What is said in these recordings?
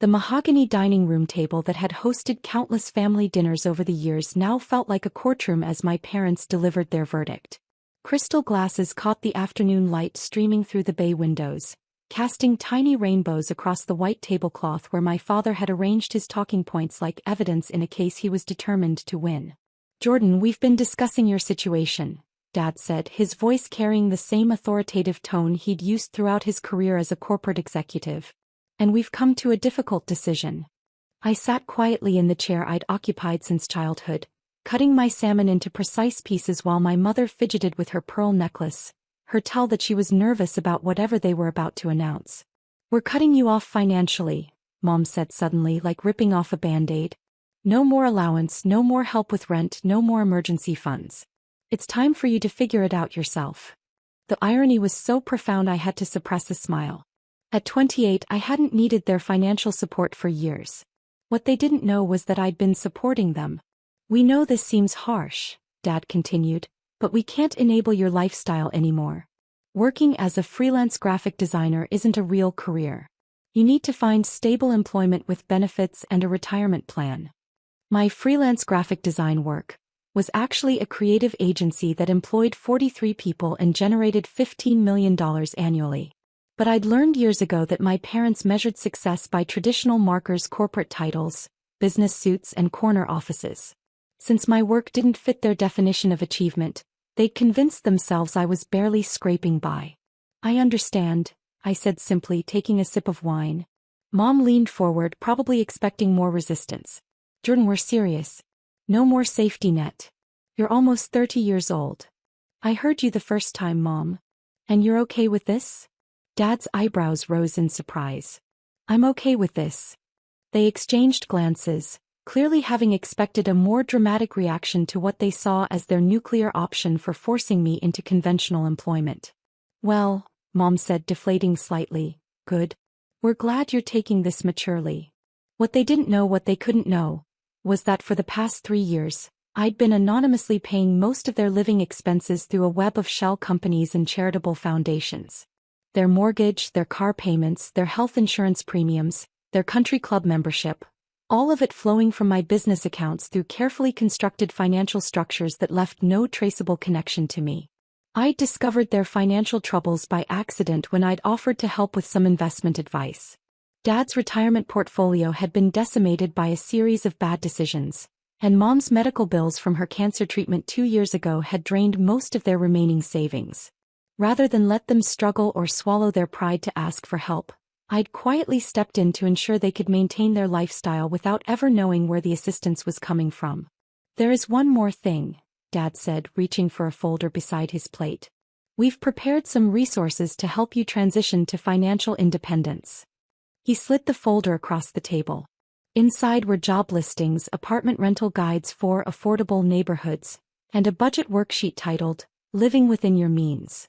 The mahogany dining room table that had hosted countless family dinners over the years now felt like a courtroom as my parents delivered their verdict. Crystal glasses caught the afternoon light streaming through the bay windows, casting tiny rainbows across the white tablecloth where my father had arranged his talking points like evidence in a case he was determined to win. "Jordan, we've been discussing your situation," Dad said, his voice carrying the same authoritative tone he'd used throughout his career as a corporate executive. "And we've come to a difficult decision." I sat quietly in the chair I'd occupied since childhood, cutting my salmon into precise pieces while my mother fidgeted with her pearl necklace, her tell that she was nervous about whatever they were about to announce. "We're cutting you off financially," Mom said suddenly, like ripping off a band-aid. "No more allowance, no more help with rent, no more emergency funds. It's time for you to figure it out yourself." The irony was so profound I had to suppress a smile. At 28, I hadn't needed their financial support for years. What they didn't know was that I'd been supporting them. "We know this seems harsh," Dad continued, "but we can't enable your lifestyle anymore. Working as a freelance graphic designer isn't a real career. You need to find stable employment with benefits and a retirement plan." My freelance graphic design work was actually a creative agency that employed 43 people and generated $15 million annually. But I'd learned years ago that my parents measured success by traditional markers: corporate titles, business suits, and corner offices. Since my work didn't fit their definition of achievement, they'd convinced themselves I was barely scraping by. "I understand," I said simply, taking a sip of wine. Mom leaned forward, probably expecting more resistance. "Jordan, we're serious. No more safety net. You're almost 30 years old." "I heard you the first time, Mom. And you're okay with this?" Dad's eyebrows rose in surprise. "I'm okay with this." They exchanged glances, clearly having expected a more dramatic reaction to what they saw as their nuclear option for forcing me into conventional employment. "Well," Mom said, deflating slightly, "good. We're glad you're taking this maturely." What they didn't know, what they couldn't know, was that for the past 3 years, I'd been anonymously paying most of their living expenses through a web of shell companies and charitable foundations. Their mortgage, their car payments, their health insurance premiums, their country club membership, all of it flowing from my business accounts through carefully constructed financial structures that left no traceable connection to me. I'd discovered their financial troubles by accident when I'd offered to help with some investment advice. Dad's retirement portfolio had been decimated by a series of bad decisions, and Mom's medical bills from her cancer treatment 2 years ago had drained most of their remaining savings. Rather than let them struggle or swallow their pride to ask for help, I'd quietly stepped in to ensure they could maintain their lifestyle without ever knowing where the assistance was coming from. "There is one more thing," Dad said, reaching for a folder beside his plate. "We've prepared some resources to help you transition to financial independence." He slid the folder across the table. Inside were job listings, apartment rental guides for affordable neighborhoods, and a budget worksheet titled, "Living Within Your Means."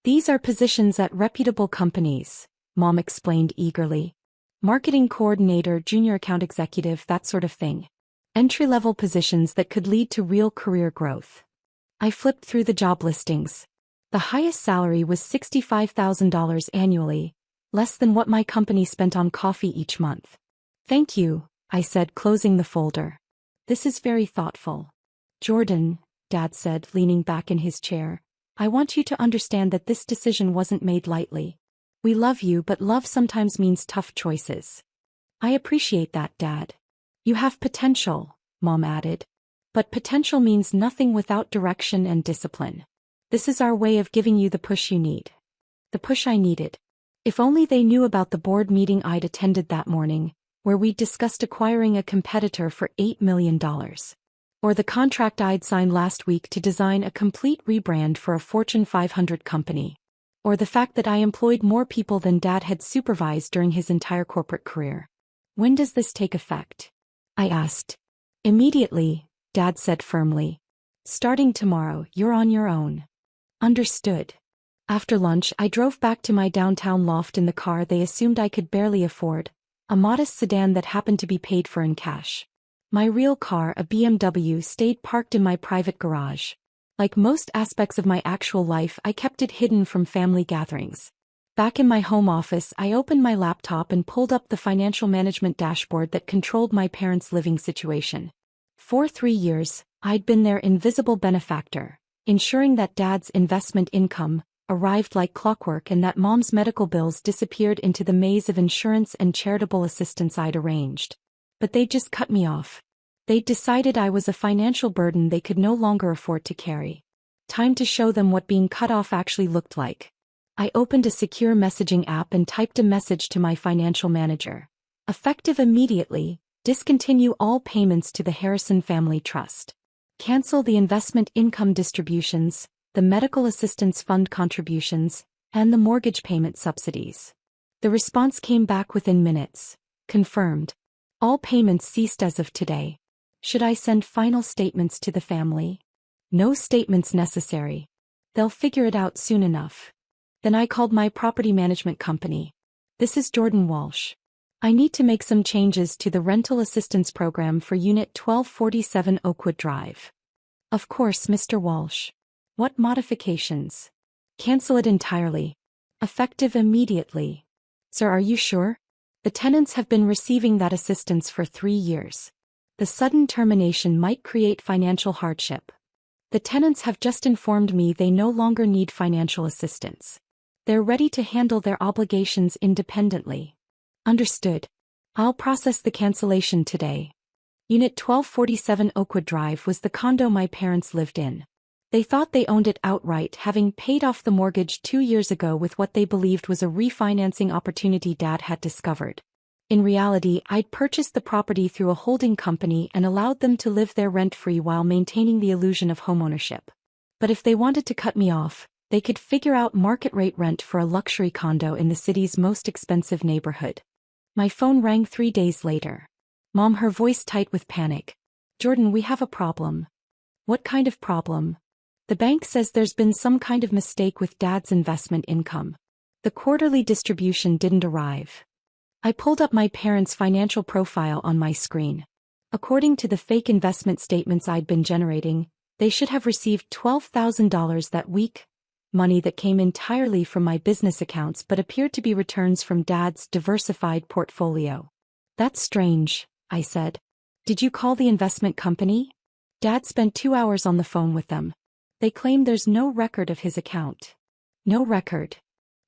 "These are positions at reputable companies," Mom explained eagerly. "Marketing coordinator, junior account executive, that sort of thing. Entry-level positions that could lead to real career growth." I flipped through the job listings. The highest salary was $65,000 annually, less than what my company spent on coffee each month. "Thank you," I said, closing the folder. "This is very thoughtful." "Jordan," Dad said, leaning back in his chair, "I want you to understand that this decision wasn't made lightly. We love you, but love sometimes means tough choices." "I appreciate that, Dad. You have potential," Mom added. "But potential means nothing without direction and discipline. This is our way of giving you the push you need." The push I needed. If only they knew about the board meeting I'd attended that morning, where we discussed acquiring a competitor for $8 million. Or the contract I'd signed last week to design a complete rebrand for a Fortune 500 company. Or the fact that I employed more people than Dad had supervised during his entire corporate career. "When does this take effect?" I asked. "Immediately," Dad said firmly. "Starting tomorrow, you're on your own." "Understood." After lunch, I drove back to my downtown loft in the car they assumed I could barely afford, a modest sedan that happened to be paid for in cash. My real car, a BMW, stayed parked in my private garage. Like most aspects of my actual life, I kept it hidden from family gatherings. Back in my home office, I opened my laptop and pulled up the financial management dashboard that controlled my parents' living situation. For 3 years, I'd been their invisible benefactor, ensuring that Dad's investment income arrived like clockwork and that Mom's medical bills disappeared into the maze of insurance and charitable assistance I'd arranged. But they'd just cut me off. They'd decided I was a financial burden they could no longer afford to carry. Time to show them what being cut off actually looked like. I opened a secure messaging app and typed a message to my financial manager. Effective immediately, discontinue all payments to the Harrison Family Trust. Cancel the investment income distributions, the medical assistance fund contributions, and the mortgage payment subsidies. The response came back within minutes. Confirmed. All payments ceased as of today. Should I send final statements to the family? No statements necessary. They'll figure it out soon enough. Then I called my property management company. This is Jordan Walsh. I need to make some changes to the rental assistance program for Unit 1247 Oakwood Drive. Of course, Mr. Walsh. What modifications? Cancel it entirely. Effective immediately. Sir, are you sure? The tenants have been receiving that assistance for 3 years. The sudden termination might create financial hardship. The tenants have just informed me they no longer need financial assistance. They're ready to handle their obligations independently. Understood. I'll process the cancellation today. Unit 1247 Oakwood Drive was the condo my parents lived in. They thought they owned it outright, having paid off the mortgage 2 years ago with what they believed was a refinancing opportunity Dad had discovered. In reality, I'd purchased the property through a holding company and allowed them to live there rent-free while maintaining the illusion of homeownership. But if they wanted to cut me off, they could figure out market-rate rent for a luxury condo in the city's most expensive neighborhood. My phone rang 3 days later. Mom, her voice tight with panic. Jordan, we have a problem. What kind of problem? The bank says there's been some kind of mistake with Dad's investment income. The quarterly distribution didn't arrive. I pulled up my parents' financial profile on my screen. According to the fake investment statements I'd been generating, they should have received $12,000 that week, money that came entirely from my business accounts but appeared to be returns from Dad's diversified portfolio. That's strange, I said. Did you call the investment company? Dad spent 2 hours on the phone with them. They claim there's no record of his account. No record.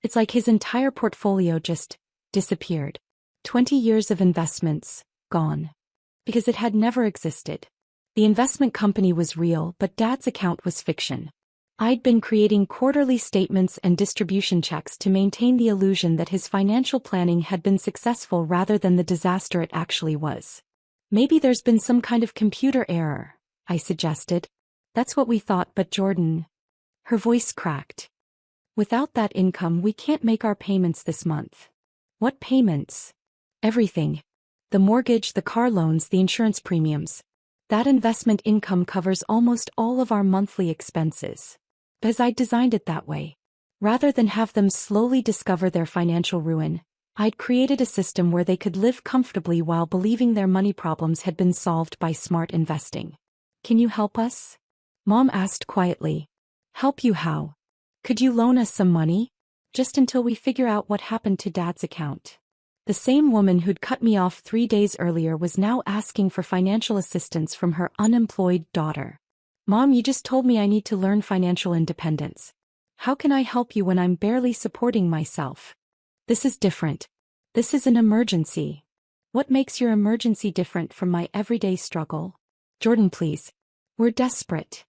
It's like his entire portfolio just disappeared. 20 years of investments, gone. Because it had never existed. The investment company was real, but Dad's account was fiction. I'd been creating quarterly statements and distribution checks to maintain the illusion that his financial planning had been successful rather than the disaster it actually was. Maybe there's been some kind of computer error, I suggested. That's what we thought, but Jordan. Her voice cracked. Without that income, we can't make our payments this month. What payments? Everything. The mortgage, the car loans, the insurance premiums. That investment income covers almost all of our monthly expenses. Because I designed it that way. Rather than have them slowly discover their financial ruin, I'd created a system where they could live comfortably while believing their money problems had been solved by smart investing. Can you help us? Mom asked quietly. Help you how? Could you loan us some money? Just until we figure out what happened to Dad's account. The same woman who'd cut me off 3 days earlier was now asking for financial assistance from her unemployed daughter. Mom, you just told me I need to learn financial independence. How can I help you when I'm barely supporting myself? This is different. This is an emergency. What makes your emergency different from my everyday struggle? Jordan, please. We're desperate.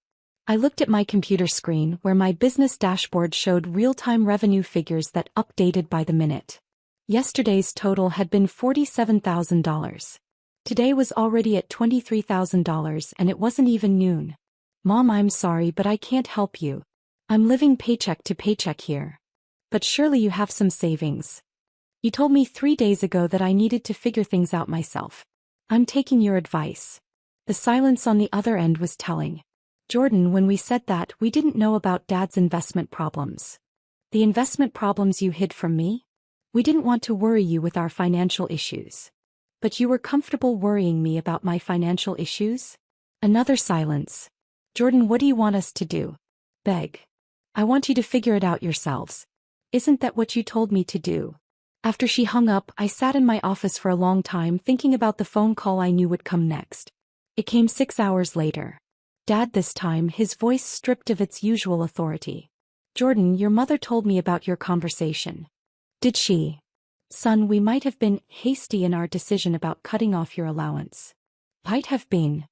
I looked at my computer screen where my business dashboard showed real-time revenue figures that updated by the minute. Yesterday's total had been $47,000. Today was already at $23,000 and it wasn't even noon. Mom, I'm sorry, but I can't help you. I'm living paycheck to paycheck here. But surely you have some savings. You told me 3 days ago that I needed to figure things out myself. I'm taking your advice. The silence on the other end was telling. Jordan, when we said that, we didn't know about Dad's investment problems. The investment problems you hid from me? We didn't want to worry you with our financial issues. But you were comfortable worrying me about my financial issues? Another silence. Jordan, what do you want us to do? Beg. I want you to figure it out yourselves. Isn't that what you told me to do? After she hung up, I sat in my office for a long time thinking about the phone call I knew would come next. It came 6 hours later. Dad this time, his voice stripped of its usual authority. Jordan, your mother told me about your conversation. Did she? Son, we might have been hasty in our decision about cutting off your allowance. Might have been.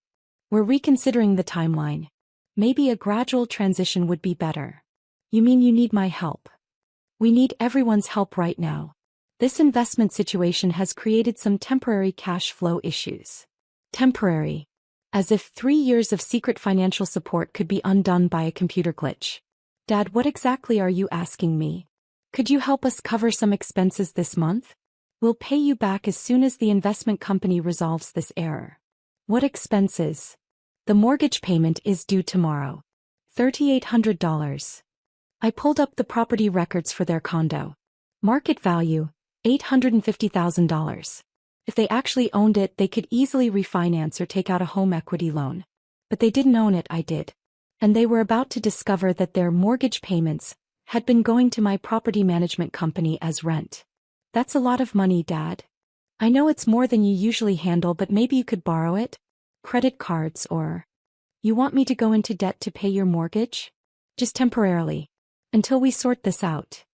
We're reconsidering the timeline. Maybe a gradual transition would be better. You mean you need my help? We need everyone's help right now. This investment situation has created some temporary cash flow issues. Temporary. As if 3 years of secret financial support could be undone by a computer glitch. Dad, what exactly are you asking me? Could you help us cover some expenses this month? We'll pay you back as soon as the investment company resolves this error. What expenses? The mortgage payment is due tomorrow. $3,800. I pulled up the property records for their condo. Market value, $850,000. If they actually owned it, they could easily refinance or take out a home equity loan. But they didn't own it, I did. And they were about to discover that their mortgage payments had been going to my property management company as rent. That's a lot of money, Dad. I know it's more than you usually handle, but maybe you could borrow it? Credit cards or... You want me to go into debt to pay your mortgage? Just temporarily. Until we sort this out.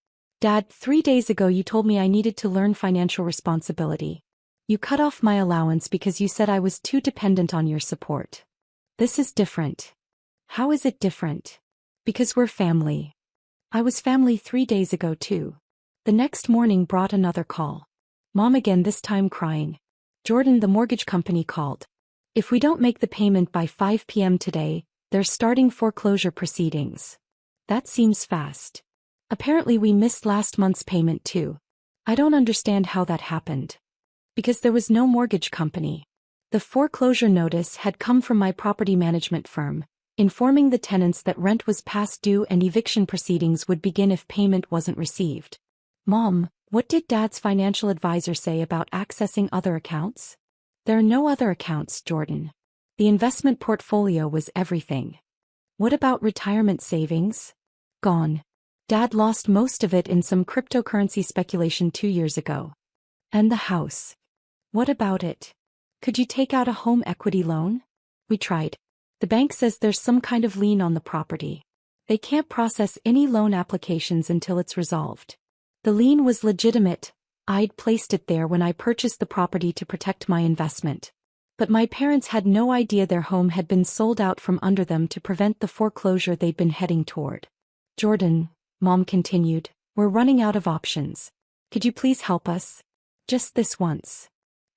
Dad, 3 days ago you told me I needed to learn financial responsibility. You cut off my allowance because you said I was too dependent on your support. This is different. How is it different? Because we're family. I was family 3 days ago too. The next morning brought another call. Mom again, this time crying. Jordan, the mortgage company called. If we don't make the payment by 5 p.m. today, they're starting foreclosure proceedings. That seems fast. Apparently we missed last month's payment too. I don't understand how that happened. Because there was no mortgage company. The foreclosure notice had come from my property management firm, informing the tenants that rent was past due and eviction proceedings would begin if payment wasn't received. Mom, what did Dad's financial advisor say about accessing other accounts? There are no other accounts, Jordan. The investment portfolio was everything. What about retirement savings? Gone. Dad lost most of it in some cryptocurrency speculation 2 years ago. And the house. What about it? Could you take out a home equity loan? We tried. The bank says there's some kind of lien on the property. They can't process any loan applications until it's resolved. The lien was legitimate. I'd placed it there when I purchased the property to protect my investment. But my parents had no idea their home had been sold out from under them to prevent the foreclosure they'd been heading toward. Jordan, Mom continued, we're running out of options. Could you please help us? Just this once.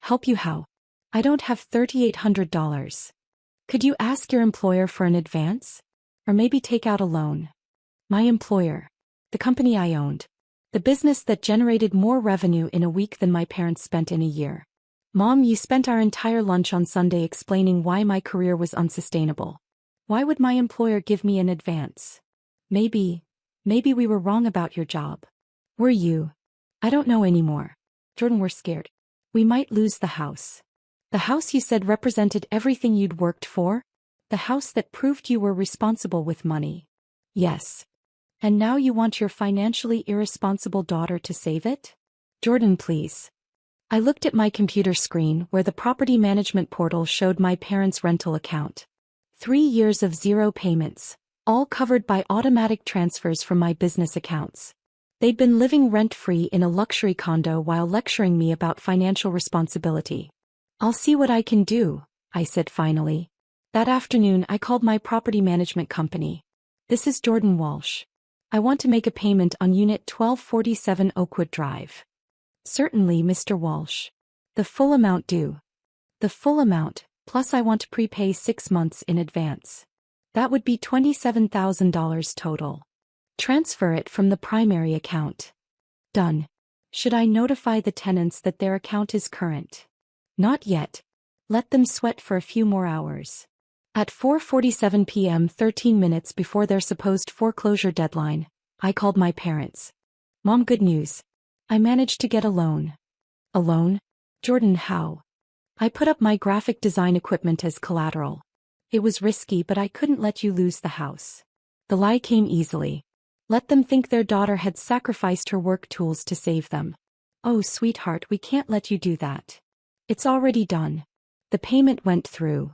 Help you how? I don't have $3,800. Could you ask your employer for an advance? Or maybe take out a loan? My employer. The company I owned. The business that generated more revenue in a week than my parents spent in a year. Mom, you spent our entire lunch on Sunday explaining why my career was unsustainable. Why would my employer give me an advance? Maybe we were wrong about your job. Were you? I don't know anymore. Jordan, we're scared. We might lose the house. The house you said represented everything you'd worked for? The house that proved you were responsible with money. Yes. And now you want your financially irresponsible daughter to save it? Jordan, please. I looked at my computer screen where the property management portal showed my parents' rental account. 3 years of 0 payments, all covered by automatic transfers from my business accounts. They'd been living rent-free in a luxury condo while lecturing me about financial responsibility. I'll see what I can do, I said finally. That afternoon I called my property management company. This is Jordan Walsh. I want to make a payment on Unit 1247 Oakwood Drive. Certainly, Mr. Walsh. The full amount due. The full amount, plus I want to prepay 6 months in advance. That would be $27,000 total. Transfer it from the primary account. Done. Should I notify the tenants that their account is current? Not yet. Let them sweat for a few more hours. At 4:47 p.m., 13 minutes before their supposed foreclosure deadline, I called my parents. Mom, good news. I managed to get a loan. A loan? Jordan, how? I put up my graphic design equipment as collateral. It was risky, but I couldn't let you lose the house. The lie came easily. Let them think their daughter had sacrificed her work tools to save them. Oh, sweetheart, we can't let you do that. It's already done. The payment went through.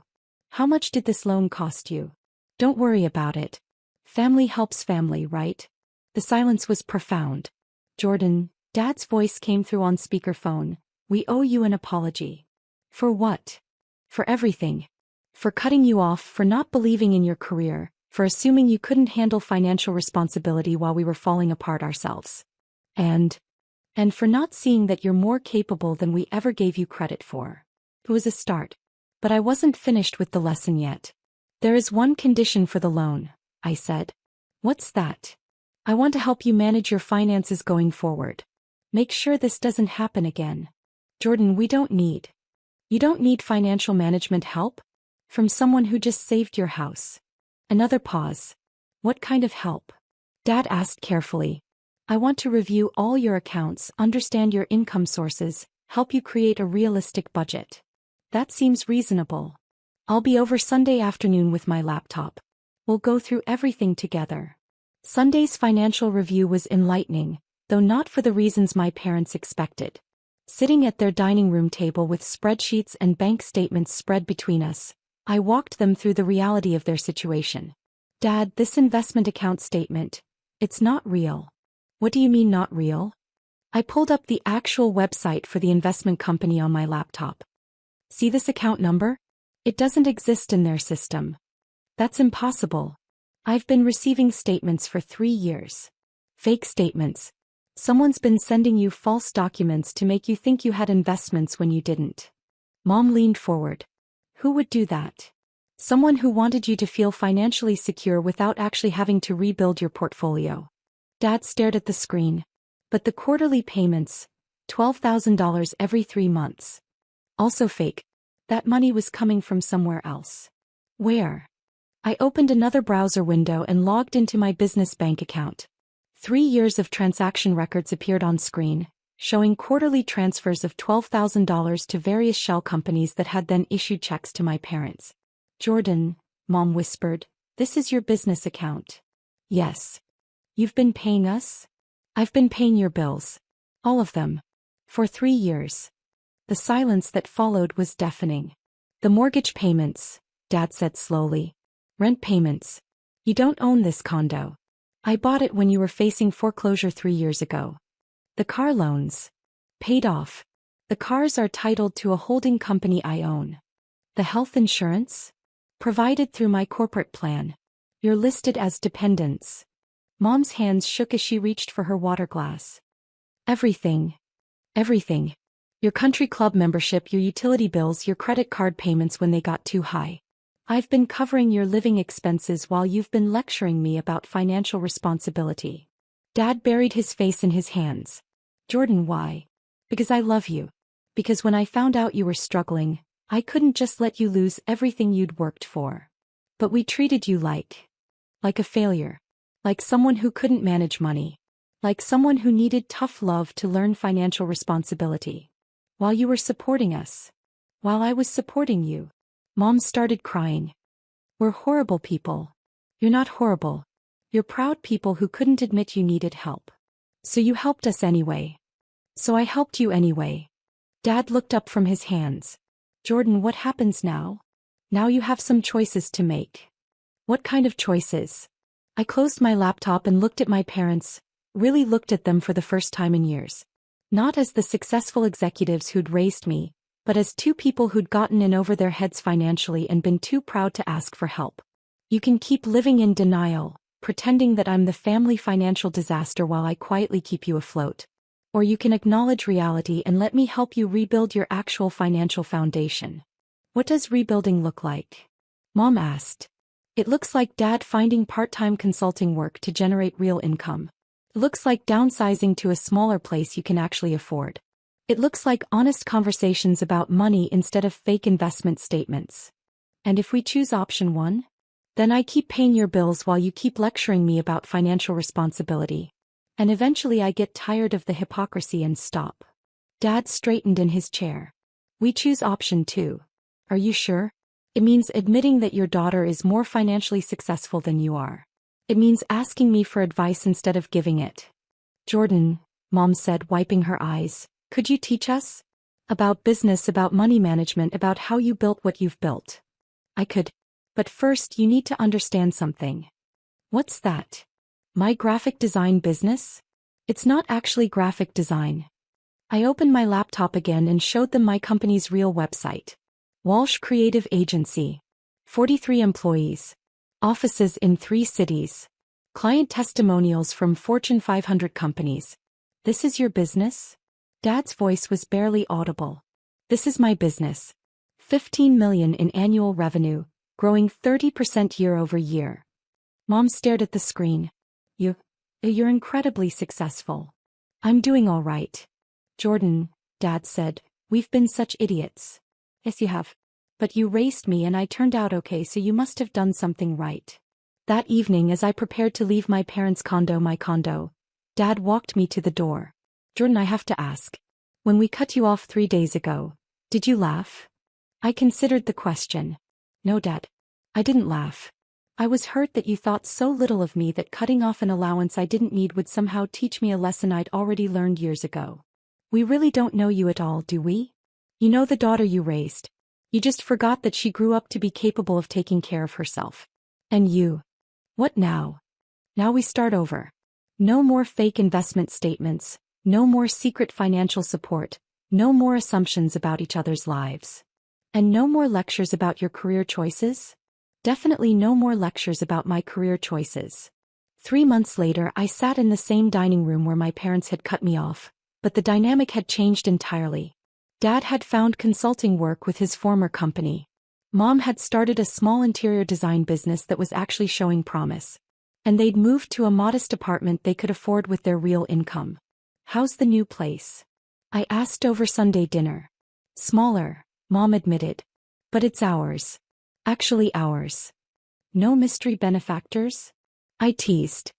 How much did this loan cost you? Don't worry about it. Family helps family, right? The silence was profound. Jordan, Dad's voice came through on speakerphone. We owe you an apology. For what? For everything. For cutting you off, for not believing in your career, for assuming you couldn't handle financial responsibility while we were falling apart ourselves. And for not seeing that you're more capable than we ever gave you credit for. It was a start. But I wasn't finished with the lesson yet. There is one condition for the loan, I said. What's that? I want to help you manage your finances going forward. Make sure this doesn't happen again. Jordan, you don't need financial management help? From someone who just saved your house. Another pause. What kind of help? Dad asked carefully. I want to review all your accounts, understand your income sources, help you create a realistic budget. That seems reasonable. I'll be over Sunday afternoon with my laptop. We'll go through everything together. Sunday's financial review was enlightening, though not for the reasons my parents expected. Sitting at their dining room table with spreadsheets and bank statements spread between us, I walked them through the reality of their situation. Dad, this investment account statement, it's not real. What do you mean not real? I pulled up the actual website for the investment company on my laptop. See this account number? It doesn't exist in their system. That's impossible. I've been receiving statements for 3 years. Fake statements. Someone's been sending you false documents to make you think you had investments when you didn't. Mom leaned forward. Who would do that? Someone who wanted you to feel financially secure without actually having to rebuild your portfolio. Dad stared at the screen. But the quarterly payments, $12,000 every 3 months. Also fake. That money was coming from somewhere else. Where? I opened another browser window and logged into my business bank account. 3 years of transaction records appeared on screen, showing quarterly transfers of $12,000 to various shell companies that had then issued checks to my parents. Jordan, Mom whispered, this is your business account. Yes. You've been paying us? I've been paying your bills. All of them. For 3 years. The silence that followed was deafening. The mortgage payments, Dad said slowly. Rent payments. You don't own this condo. I bought it when you were facing foreclosure 3 years ago. The car loans. Paid off. The cars are titled to a holding company I own. The health insurance? Provided through my corporate plan. You're listed as dependents. Mom's hands shook as she reached for her water glass. Everything. Everything. Your country club membership, your utility bills, your credit card payments when they got too high. I've been covering your living expenses while you've been lecturing me about financial responsibility. Dad buried his face in his hands. Jordan, why? Because I love you. Because when I found out you were struggling, I couldn't just let you lose everything you'd worked for. But we treated you like a failure. Like someone who couldn't manage money. Like someone who needed tough love to learn financial responsibility. While you were supporting us. While I was supporting you. Mom started crying. We're horrible people. You're not horrible. You're proud people who couldn't admit you needed help. So you helped us anyway. So I helped you anyway. Dad looked up from his hands. Jordan, what happens now? Now you have some choices to make. What kind of choices? I closed my laptop and looked at my parents, really looked at them for the first time in years. Not as the successful executives who'd raised me, but as 2 people who'd gotten in over their heads financially and been too proud to ask for help. You can keep living in denial, pretending that I'm the family financial disaster while I quietly keep you afloat. Or you can acknowledge reality and let me help you rebuild your actual financial foundation. What does rebuilding look like? Mom asked. It looks like Dad finding part-time consulting work to generate real income. It looks like downsizing to a smaller place you can actually afford. It looks like honest conversations about money instead of fake investment statements. And if we choose option 1? Then I keep paying your bills while you keep lecturing me about financial responsibility. And eventually I get tired of the hypocrisy and stop. Dad straightened in his chair. We choose option 2. Are you sure? It means admitting that your daughter is more financially successful than you are. It means asking me for advice instead of giving it. Jordan, Mom said, wiping her eyes, could you teach us? About business, about money management, about how you built what you've built. I could. But first you need to understand something. What's that? My graphic design business? It's not actually graphic design. I opened my laptop again and showed them my company's real website. Walsh Creative Agency. 43 employees. Offices in 3 cities. Client testimonials from Fortune 500 companies. This is your business? Dad's voice was barely audible. This is my business. 15 million in annual revenue, growing 30% year over year. Mom stared at the screen. You're incredibly successful. I'm doing all right. Jordan, Dad said, we've been such idiots. Yes, you have. But you raised me and I turned out okay, so you must have done something right. That evening, as I prepared to leave my parents' condo, Dad walked me to the door. Jordan, I have to ask. When we cut you off 3 days ago, did you laugh? I considered the question. No, Dad. I didn't laugh. I was hurt that you thought so little of me that cutting off an allowance I didn't need would somehow teach me a lesson I'd already learned years ago. We really don't know you at all, do we? You know the daughter you raised. You just forgot that she grew up to be capable of taking care of herself. And you. What now? Now we start over. No more fake investment statements, no more secret financial support, no more assumptions about each other's lives. And no more lectures about your career choices? Definitely no more lectures about my career choices. 3 months later, I sat in the same dining room where my parents had cut me off, but the dynamic had changed entirely. Dad had found consulting work with his former company. Mom had started a small interior design business that was actually showing promise. And they'd moved to a modest apartment they could afford with their real income. How's the new place? I asked over Sunday dinner. Smaller, Mom admitted. But it's ours. Actually ours. No mystery benefactors? I teased.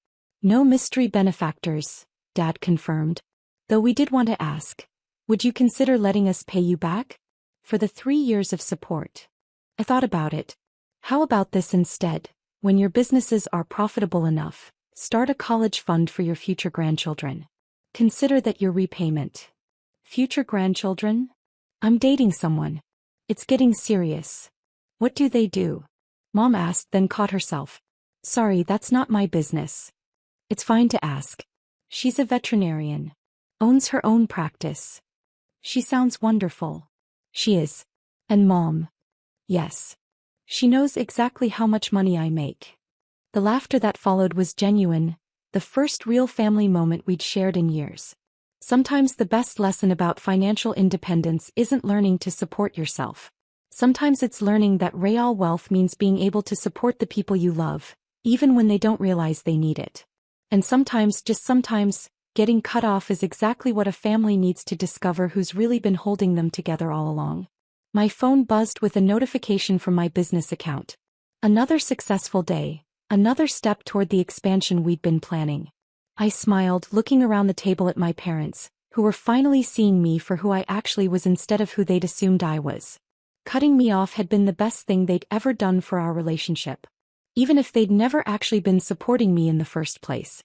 No mystery benefactors, Dad confirmed. Though we did want to ask. Would you consider letting us pay you back? For the 3 years of support. I thought about it. How about this instead? When your businesses are profitable enough, start a college fund for your future grandchildren. Consider that your repayment. Future grandchildren? I'm dating someone. It's getting serious. What do they do? Mom asked, then caught herself. Sorry, that's not my business. It's fine to ask. She's a veterinarian. Owns her own practice. She sounds wonderful. She is. And Mom. Yes. She knows exactly how much money I make. The laughter that followed was genuine, the first real family moment we'd shared in years. Sometimes the best lesson about financial independence isn't learning to support yourself. Sometimes it's learning that real wealth means being able to support the people you love, even when they don't realize they need it. And sometimes, just sometimes, getting cut off is exactly what a family needs to discover who's really been holding them together all along. My phone buzzed with a notification from my business account. Another successful day, another step toward the expansion we'd been planning. I smiled, looking around the table at my parents, who were finally seeing me for who I actually was instead of who they'd assumed I was. Cutting me off had been the best thing they'd ever done for our relationship. Even if they'd never actually been supporting me in the first place.